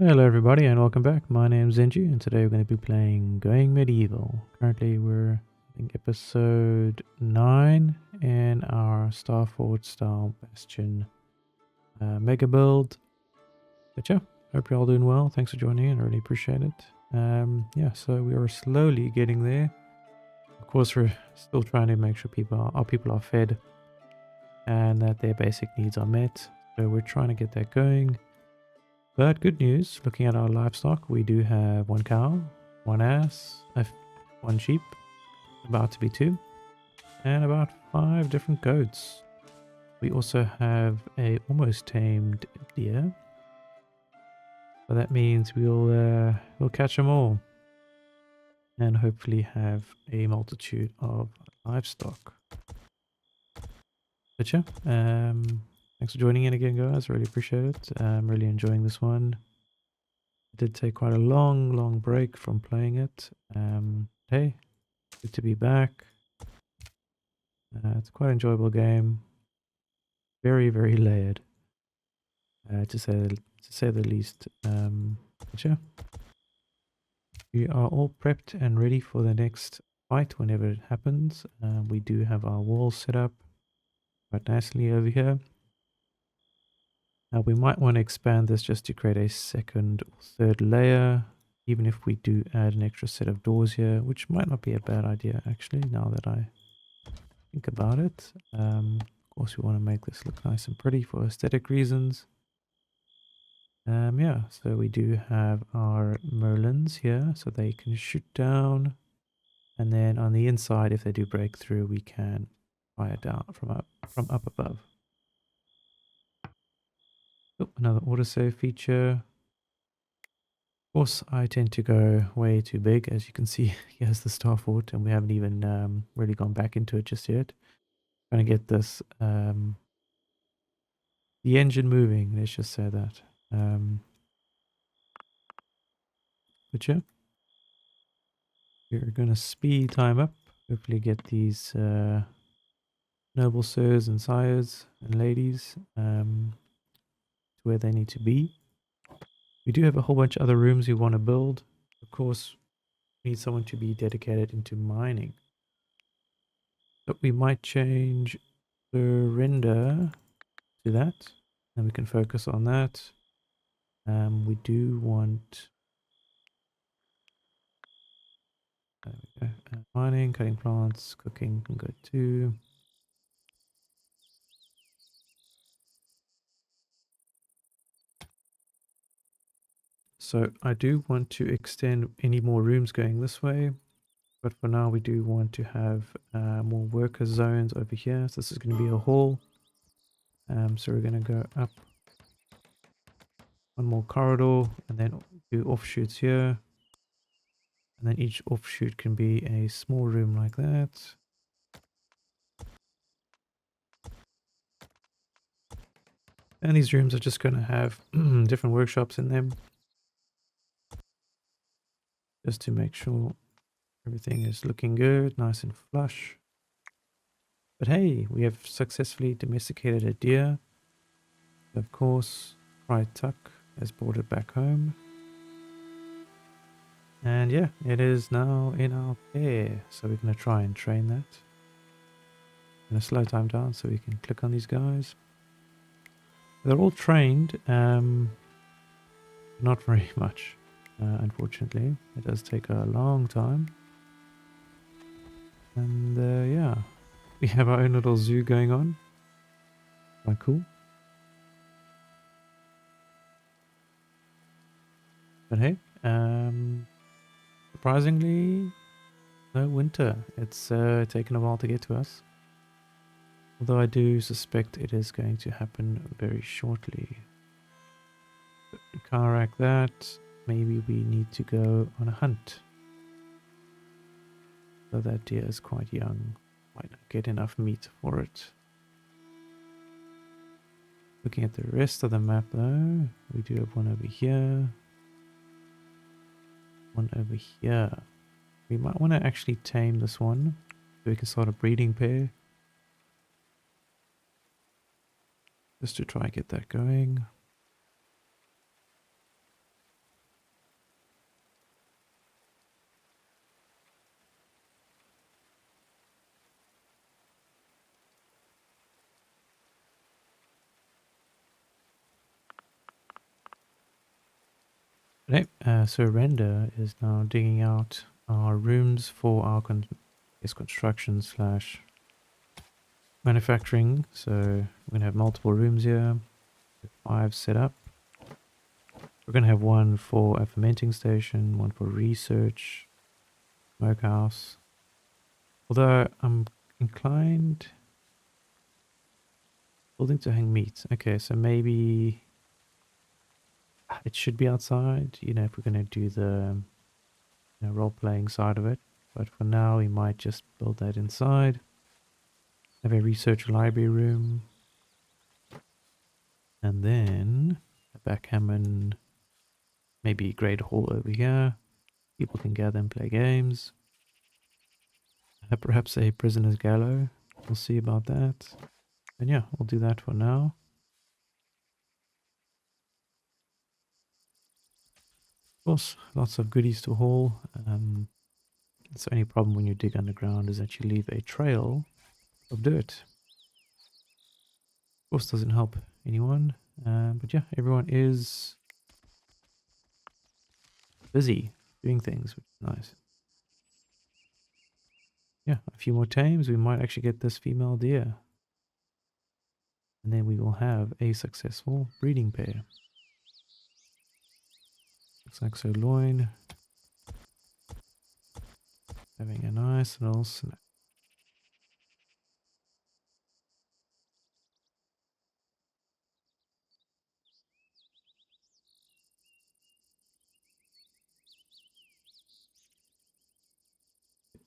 Hello everybody and welcome back. My name's Zenji and today we're going to be playing Going Medieval. Currently we're in episode 9 in our Starfort style Bastion mega build. But yeah, hope you're all doing well. Thanks for joining in, I really appreciate it. Yeah, so we are slowly getting there. Of course we're still trying to make sure our people are fed and that their basic needs are met. So we're trying to get that going. But good news, looking at our livestock, we do have 1 cow, 1 ass, 1 sheep, about to be 2, and about 5 different goats. We also have a almost tamed deer. So that means we'll catch them all and hopefully have a multitude of livestock. But yeah, thanks for joining in again, guys. Really appreciate it. I'm really enjoying this one. Did take quite a long break from playing it. Hey, good to be back. It's quite an enjoyable game. Very layered, to say the least. But yeah, we are all prepped and ready for the next fight whenever it happens. We do have our walls set up quite nicely over here. Now we might want to expand this just to create a second or third layer, even if we do add an extra set of doors here, which might not be a bad idea actually, now that I think about it. Of course we want to make this look nice and pretty for aesthetic reasons. Yeah, so we do have our merlins here, so they can shoot down, and then on the inside, if they do break through, we can fire down from up above. Oh, another autosave feature. Of course, I tend to go way too big. As you can see, here's the star fort, and we haven't even really gone back into it just yet. Trying to get this the engine moving. Let's just say that. But yeah, we're gonna speed time up. Hopefully, get these noble sirs and sires and ladies to where they need to be. We do have a whole bunch of other rooms we want to build. Of course, we need someone to be dedicated into mining. But we might change the render to that, and we can focus on that. We do want there we go. Mining, cutting plants, cooking can go too. So I do want to extend any more rooms going this way, but for now we do want to have more worker zones over here. So this is going to be a hall. So we're going to go up one more corridor and then do offshoots here. And then each offshoot can be a small room like that. And these rooms are just going to have different workshops in them, just to make sure everything is looking good, nice and flush. But hey, we have successfully domesticated a deer. Of course, Pride Tuck has brought it back home. And yeah, it is now in our pair. So we're going to try and train that. I'm going to slow time down so we can click on these guys. They're all trained, not very much, unfortunately. It does take a long time. And yeah, we have our own little zoo going on. Quite cool. But hey, surprisingly, no winter. It's taken a while to get to us. Although I do suspect it is going to happen very shortly. Counteract that, maybe we need to go on a hunt. So that deer is quite young. Might not get enough meat for it. Looking at the rest of the map though, we do have one over here. One over here. We might want to actually tame this one so we can start a breeding pair. Just to try and get that going. Okay, so Render is now digging out our rooms for our construction slash manufacturing. So we're going to have multiple rooms here, 5 set up. We're going to have one for a fermenting station, one for research, smokehouse. Although I'm inclined building to hang meat. Okay, so maybe it should be outside, you know, if we're going to do the role-playing side of it. But for now, we might just build that inside. Have a research library room. And then a backgammon, maybe great hall over here. People can gather and play games. Perhaps a prisoner's gallows. We'll see about that. And yeah, we'll do that for now. Of course, lots of goodies to haul. The only problem when you dig underground is that you leave a trail of dirt. Of course, doesn't help anyone. But yeah, everyone is busy doing things, which is nice. Yeah, a few more tames, we might actually get this female deer. And then we will have a successful breeding pair. Looks like sirloin. Having a nice little snack.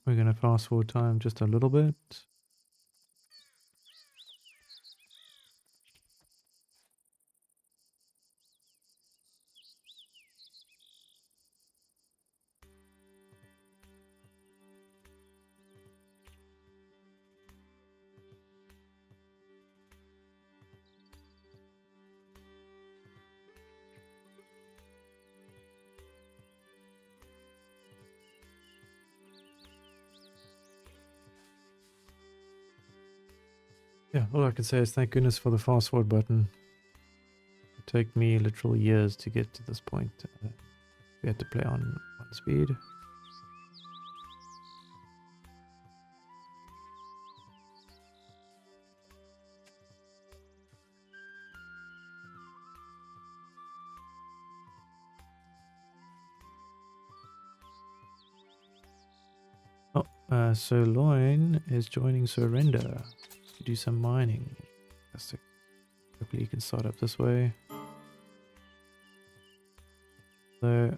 We're going to fast forward time just a little bit. Yeah, all I can say is thank goodness for the fast forward button. It took me literal years to get to this point. We had to play on 1 speed. Oh, Sirloin is joining Surrender to do some mining. Fantastic. Hopefully you can start up this way. So,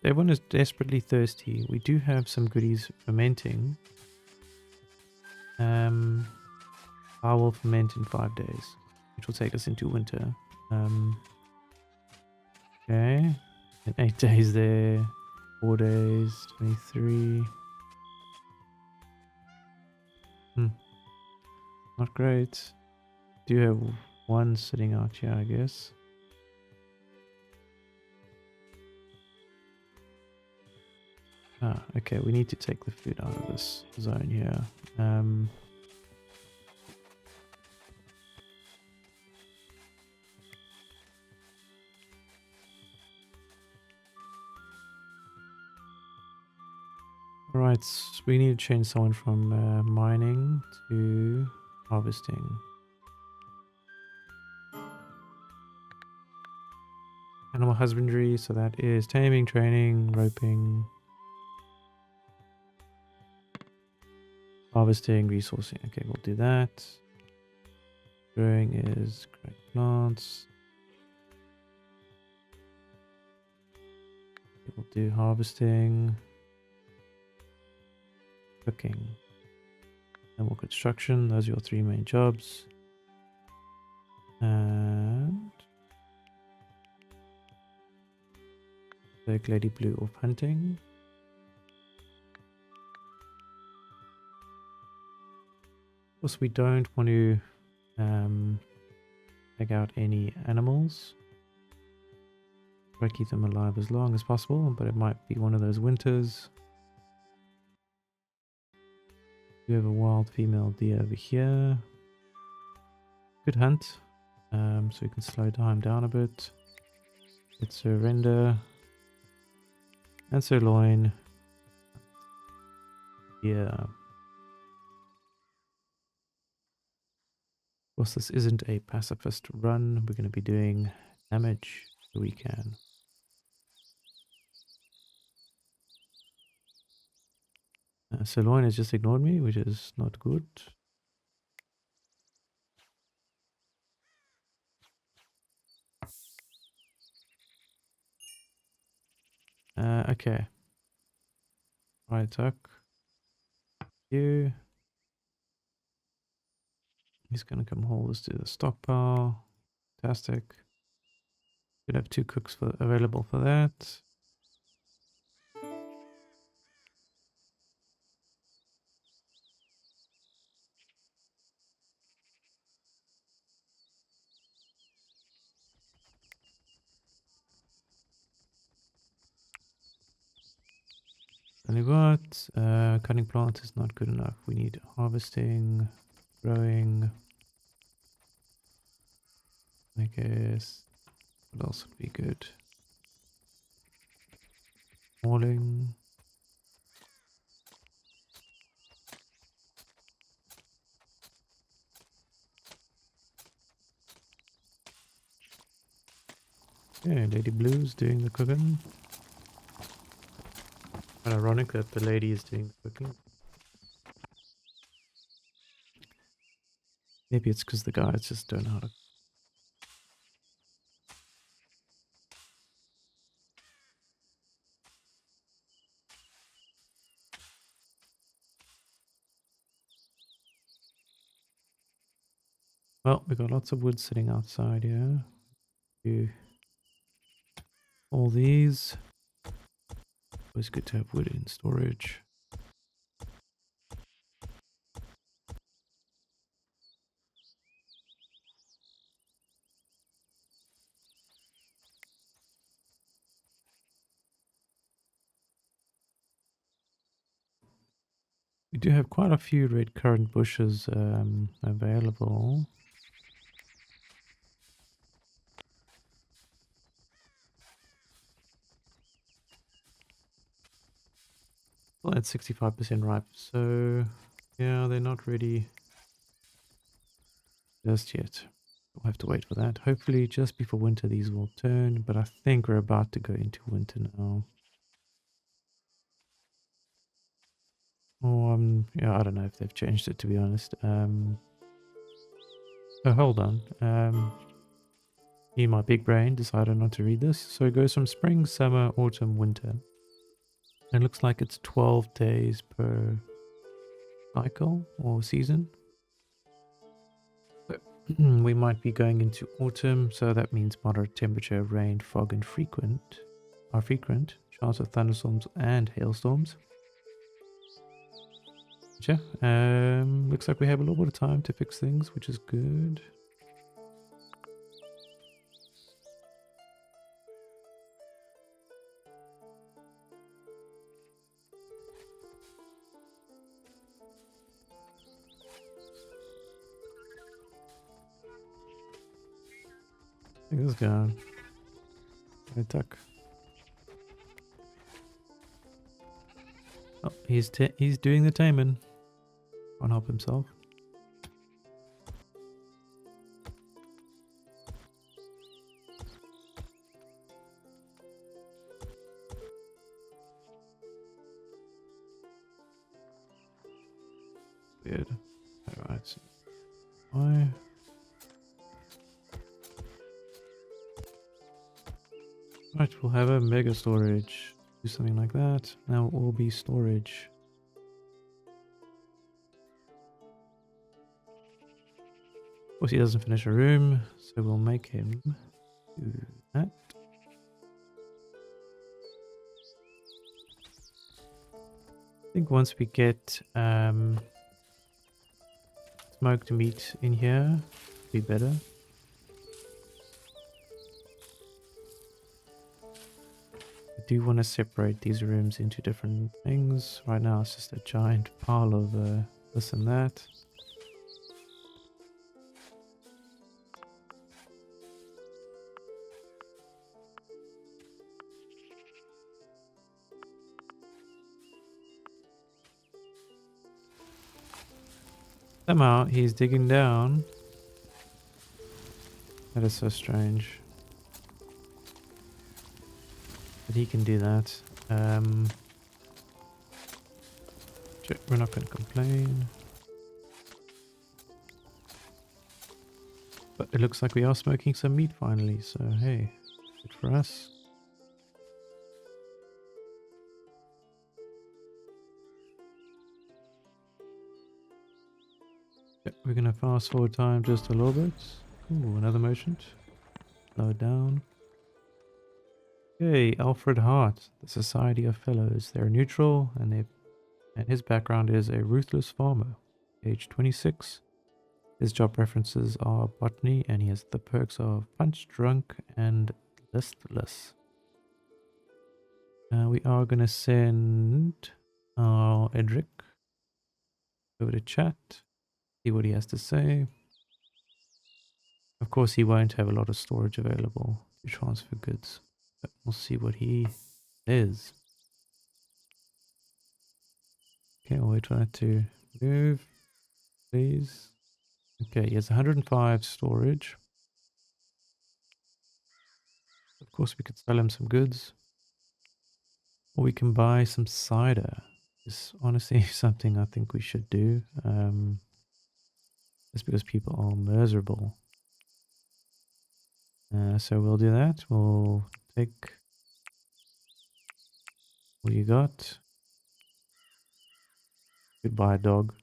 everyone is desperately thirsty. We do have some goodies fermenting. I will ferment in 5 days, which will take us into winter. Okay, and 8 days there, 4 days, 23. Not great. Do have one sitting out here, I guess. Okay, we need to take the food out of this zone here. Alright, we need to change someone from mining to harvesting. Animal husbandry, so that is taming, training, roping, harvesting, resourcing. Okay, we'll do that. Growing is growing plants. We'll do harvesting, cooking, and more construction. Those are your 3 main jobs. And take Lady Blue off hunting. Of course, we don't want to take out any animals. Try to keep them alive as long as possible, but it might be one of those winters. We have a wild female deer over here. Good hunt. So we can slow time down a bit. Let's surrender. And sirloin. Yeah. Of course, this isn't a pacifist run. We're going to be doing damage so we can. Sirloin has just ignored me, which is not good. Okay. Right, tuck. You. He's going to come haul this to the stockpile. Fantastic. Could have 2 cooks available for that. Only what? Cutting plants is not good enough. We need harvesting, growing. I guess. What else would be good? Mauling. Yeah, Lady Blue's doing the cooking. Quite ironic that the lady is doing the cooking. Maybe it's because the guys just don't know how to. Well, we got lots of wood sitting outside here. Do all these. Always good to have wood in storage. We do have quite a few red currant bushes available. Well, it's 65% ripe, so yeah, they're not ready just yet. We'll have to wait for that. Hopefully just before winter these will turn, but I think we're about to go into winter now. Oh, yeah, I don't know if they've changed it, to be honest. Oh, hold on. My big brain decided not to read this. So it goes from spring, summer, autumn, winter. It looks like it's 12 days per cycle or season. So we might be going into autumn, so that means moderate temperature, rain, fog, and are frequent. Chance of thunderstorms and hailstorms. Yeah, looks like we have a little bit of time to fix things, which is good. Look at this guy. Attack. Oh, he's doing the taming. Can't help himself. Weird. Alright. Why? Right, we'll have a mega storage. Do something like that. Now it will be storage. Of course, he doesn't finish a room, so we'll make him do that. I think once we get smoked meat in here, it'll be better. I do want to separate these rooms into different things. Right now it's just a giant pile of this and that. Somehow he's digging down. That is so strange. But he can do that. We're not going to complain. But it looks like we are smoking some meat finally, so hey, good for us. Yep, we're going to fast forward time just a little bit. Ooh, another merchant. Slow it down. Okay, Alfred Hart, the Society of Fellows. They're neutral, and his background is a ruthless farmer. Age 26. His job preferences are botany, and he has the perks of punch drunk and listless. We are going to send our Edric over to chat, see what he has to say. Of course, he won't have a lot of storage available to transfer goods, but we'll see what he says. Okay, I'll wait for that to move, please. Okay, he has 105 storage. Of course, we could sell him some goods. Or we can buy some cider. It's honestly something I think we should do. Just because people are miserable. So we'll do that. We'll take what you got. Goodbye, dog.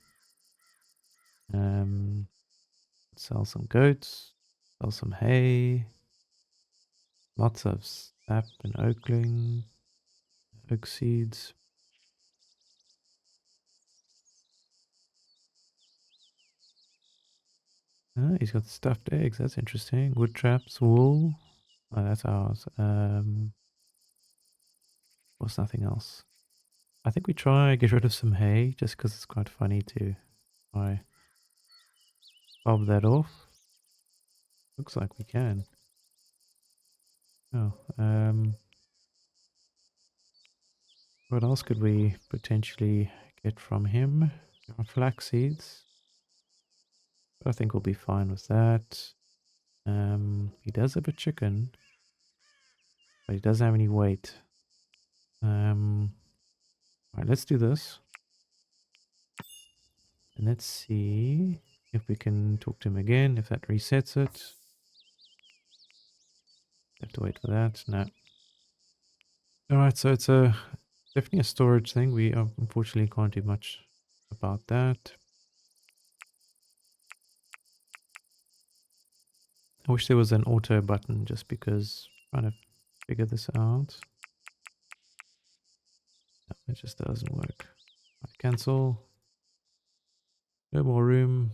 Sell some goats. Sell some hay. Lots of sap and oak seeds. He's got stuffed eggs. That's interesting. Wood traps, wool. Oh, that's ours. What's nothing else? I think we try get rid of some hay just because it's quite funny to try bob that off. Looks like we can. Oh, what else could we potentially get from him? Flax seeds. I think we'll be fine with that. He does have a chicken, but he doesn't have any weight. Alright, let's do this. And let's see if we can talk to him again, if that resets it. Have to wait for that. No. Alright, so it's definitely a storage thing. We unfortunately can't do much about that. I wish there was an auto button just because I'm trying to figure this out. No, it just doesn't work. Right, cancel. No more room.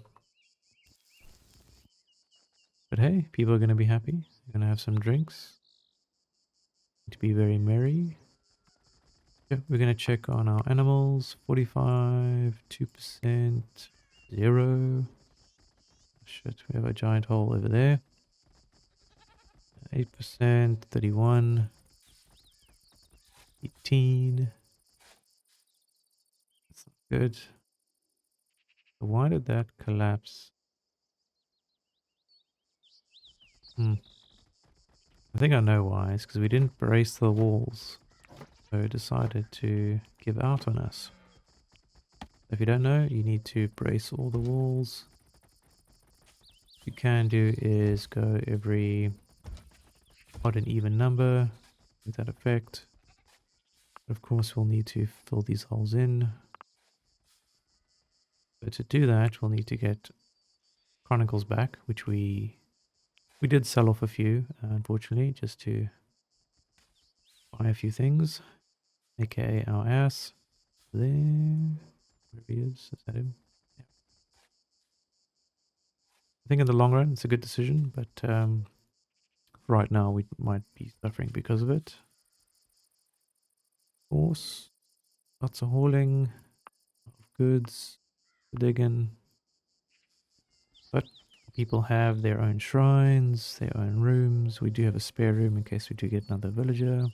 But hey, people are going to be happy. They're going to have some drinks. To be very merry. Yeah, we're going to check on our animals. 45, 2%, 0. Shit, we have a giant hole over there. 8%, 31, 18. That's not good. So why did that collapse? I think I know why. It's because we didn't brace the walls. So it decided to give out on us. If you don't know, you need to brace all the walls. What you can do is go every odd and even number with that effect. But of course, we'll need to fill these holes in. But to do that, we'll need to get Chronicles back, which we did sell off a few, unfortunately, just to buy a few things. AKA our ass. There. Where he is that him? Yeah. I think in the long run, it's a good decision, but right now we might be suffering because of it. Of course, lots of hauling of goods, digging, but people have their own shrines, their own rooms. We do have a spare room in case we do get another villager.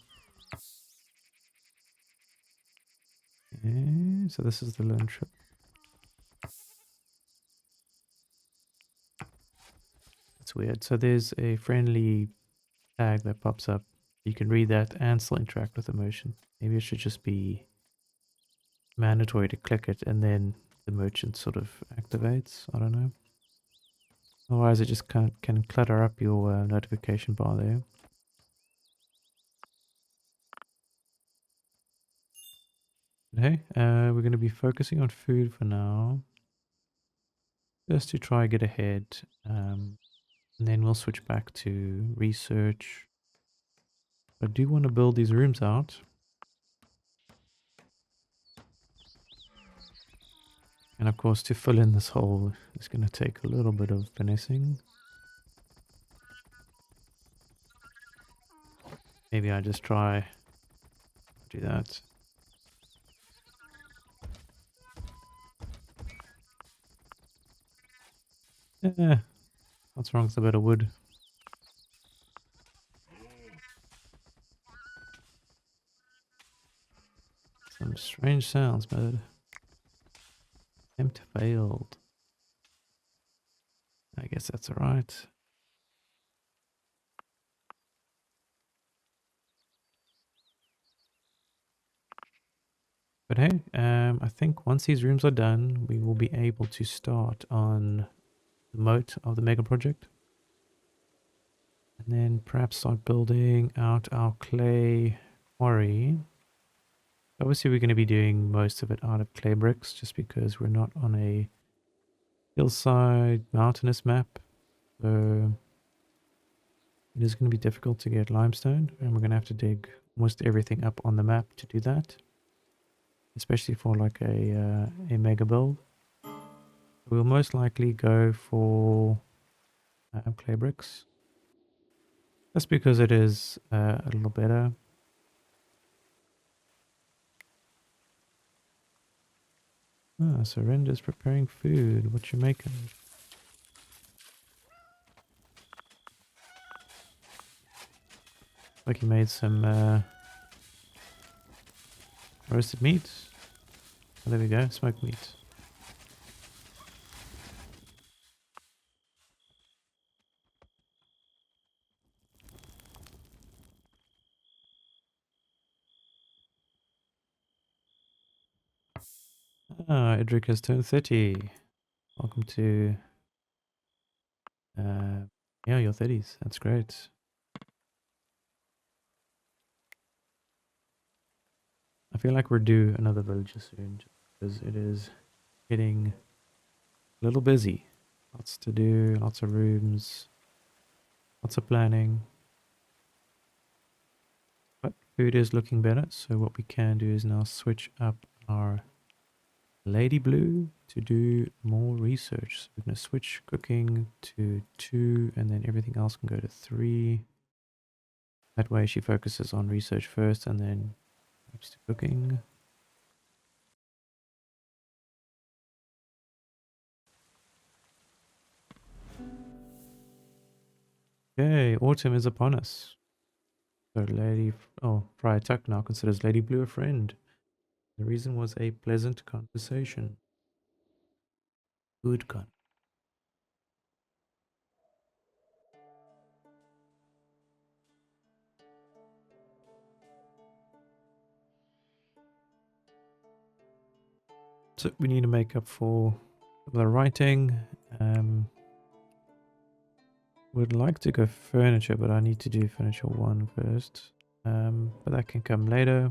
Okay, so this is the lone trip. It's weird. So there's a friendly tag that pops up. You can read that and still interact with the motion. Maybe it should just be mandatory to click it and then the merchant sort of activates. I don't know. Otherwise, it just can clutter up your notification bar there. But hey, we're going to be focusing on food for now, just to try get ahead. And then we'll switch back to research. I do want to build these rooms out. And of course, to fill in this hole is going to take a little bit of finessing. Maybe I just try do that. Yeah, what's wrong with a bit of wood? Some strange sounds, but attempt failed. I guess that's alright. But hey, I think once these rooms are done, we will be able to start on the moat of the mega project. And then perhaps start building out our clay quarry. Obviously, we're going to be doing most of it out of clay bricks just because we're not on a hillside mountainous map. So it is going to be difficult to get limestone, and we're going to have to dig almost everything up on the map to do that. Especially for like a mega build. We'll most likely go for clay bricks. Just because it is a little better. Ah, Surrender's preparing food. What you making? Like he made some roasted meat. Oh, there we go, smoked meat. Ah, Edric has turned 30. Welcome to yeah, your 30s. That's great. I feel like we're due another villager soon because it is getting a little busy. Lots to do, lots of rooms, lots of planning. But food is looking better, so what we can do is now switch up our Lady Blue to do more research. So we're going to switch cooking to 2, and then everything else can go to 3. That way she focuses on research first and then moves to cooking. Okay, autumn is upon us. So Friar Tuck now considers Lady Blue a friend. The reason was a pleasant conversation. Good con. So we need to make up for the writing. Would like to go furniture, but I need to do furniture 1 first. But that can come later.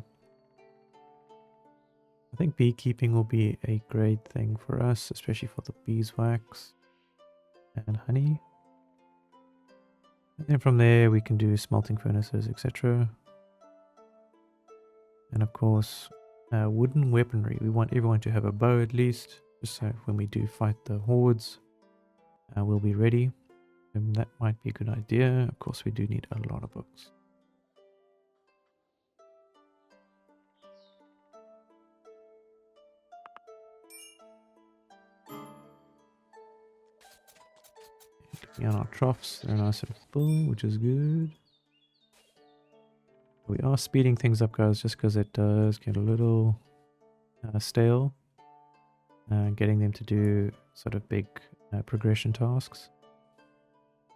I think beekeeping will be a great thing for us, especially for the beeswax and honey. And then from there we can do smelting furnaces, etc. And of course, wooden weaponry. We want everyone to have a bow at least, just so when we do fight the hordes, we'll be ready. And that might be a good idea. Of course, we do need a lot of books. Looking at our troughs, they're nice and full, which is good. We are speeding things up, guys, just because it does get a little stale. Getting them to do sort of big progression tasks.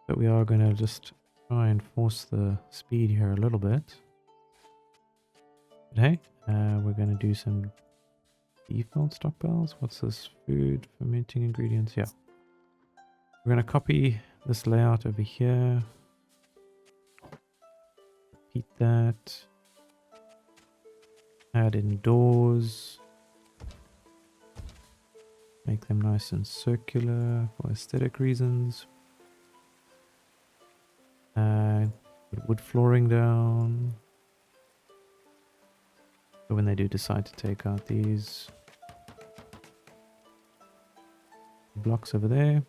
But we are going to just try and force the speed here a little bit. But hey, we're going to do some default stockpiles. What's this? Food, fermenting ingredients. Yeah. We're going to copy this layout over here. Repeat that. Add in doors. Make them nice and circular for aesthetic reasons. Put wood flooring down. So when they do decide to take out these blocks over there.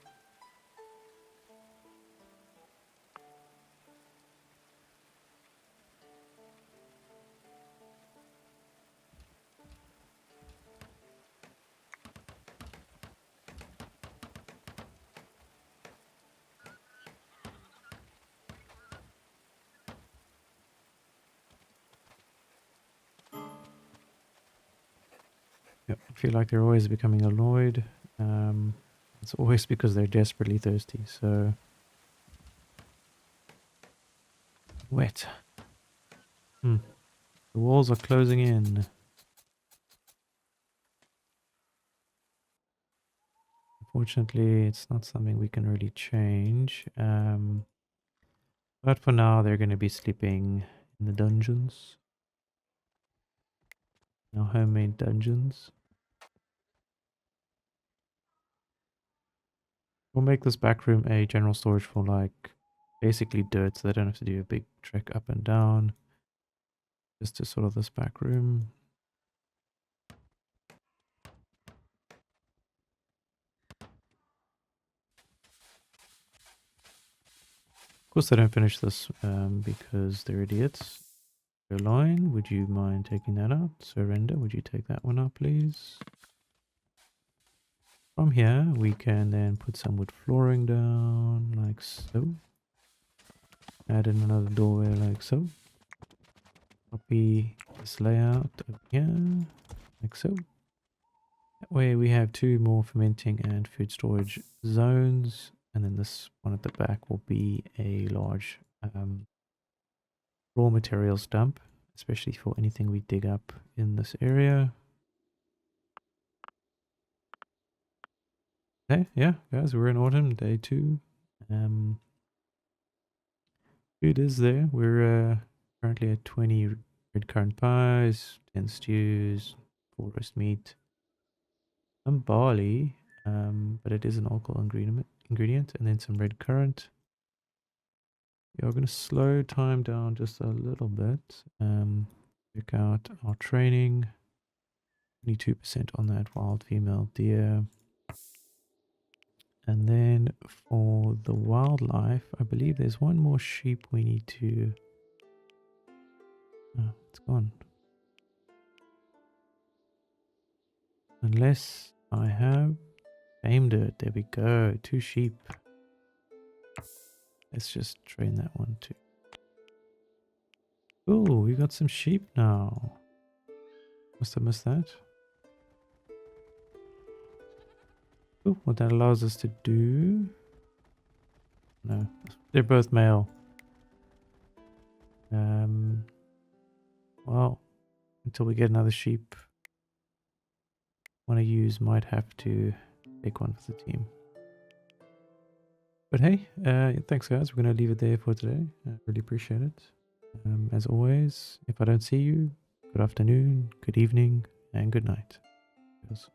Yep, I feel like they're always becoming annoyed. It's always because they're desperately thirsty, so... Wet. The walls are closing in. Unfortunately, it's not something we can really change. But for now, they're going to be sleeping in the dungeons. Our homemade dungeons. We'll make this back room a general storage for like basically dirt, so they don't have to do a big trek up and down. Just to sort of this back room. Of course, they don't finish this because they're idiots. Line, would you mind taking that out? Surrender, would you take that one out, please? From here, we can then put some wood flooring down, like so. Add in another doorway, like so. Copy this layout over here, like so. That way we have 2 more fermenting and food storage zones. And then this one at the back will be a large raw materials dump, especially for anything we dig up in this area. Okay, yeah, guys, we're in autumn, day 2. Food is there. We're currently at 20 red currant pies, 10 stews, 4 roast meat, some barley, but it is an alcohol ingredient, and then some red currant. We are going to slow time down just a little bit. Check out our training. 22% on that wild female deer. And then for the wildlife, I believe there's one more sheep we need to... Oh, it's gone. Unless I have tamed it. There we go. 2 sheep. Let's just train that one too. Oh, we got some sheep now. Must have missed that. Oh, what that allows us to do... No, they're both male. Well, until we get another sheep, one of yous might have to take one for the team. But hey, thanks guys. We're going to leave it there for today. I really appreciate it. As always, if I don't see you, good afternoon, good evening, and good night. Cheers.